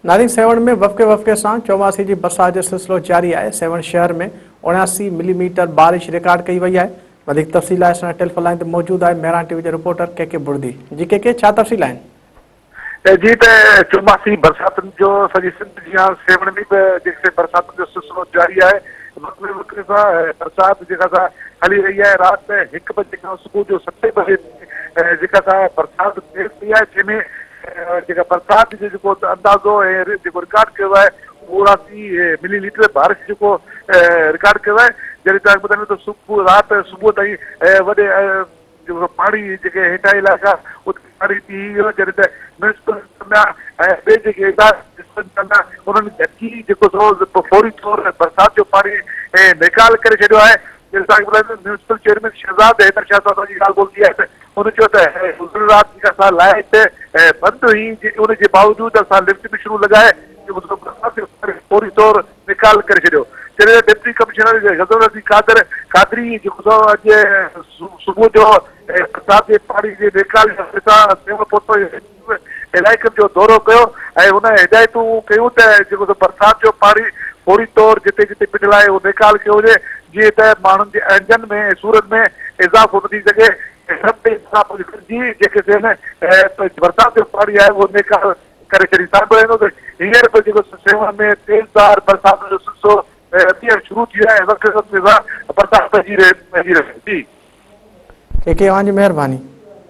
नादिन सेवण में वफ़क़े वफ़क़े सां चौमासी जी बरसात जो सिलसिलो जारी है। सेवण शहर में 79 मिलीमीटर बारिश रिकॉर्ड कई वही है। अधिक तफ़सील आहे असां टेलीफोन लाइन ते मौजूद है मेहरान टीवी जो रिपोर्टर के बुर्दी। जी के छा तफ़सील आहिनि? जी चौमासी बरसात जो सॼी सिंध जी सेवण में भी बरसात जो सिलसिलो जारी है। वक़्ते वक़्ते बरसात हली रही है। रात 1 बजे खां सुबह जो 7 बजे बरसात तेज़ थी है, जंहिंमें बरसात जो अंदाज़ो रिकॉर्ड किया है 79 मिलीलीटर बारिश रिकॉर्ड किया है। जॾहिं तव्हांखे ॿुधाईंदो त सुबुह ताईं वॾे पानी हेठा इलाइक़ा उते पानी थी वियो। जॾहिं त म्यूनिसिपल ॿिए इदारा उन्होंने झटकी फौरी तौर बरसात जो पानी निकाल करे छॾियो आहे। म्यूनिसिपल चेयरमैन शहजाद हैदर शाह साहब जी ॻाल्हि ॿोलती आहे त उन चयो त रात लाइट बंद हुई, उनजे बावजूद असां लिफ्ट भी शुरू लगाए बरसात फौरी तौर निकाल करे छॾियो। जॾहिं डिप्टी कमिश्नर गज़ल कादरी अॼु सुबुह जो बरसात जे पानी जे निकाल इलाइक़नि जो दौरो कयो ऐं हुन हिदायतूं कयूं त बरसात जो पानी फौरी तौर जिते जिते पिटल आहे उहो निकाल कयो वञे, जीअं त माण्हुनि जे अंजनि में सूरत में इज़ाफ़ो न थी सघे। बरसात जो पानी आहे उहो निकाल करे छॾी। तव्हां ॿुधाईंदो त हींअर बि सेवण में तेज़दार बरसात जो सिलसिलो थियणु शुरू थी वियो आहे। वक़्ते वक़्ते सां बरसात पइजी रहे थी। के तव्हांजी महिरबानी।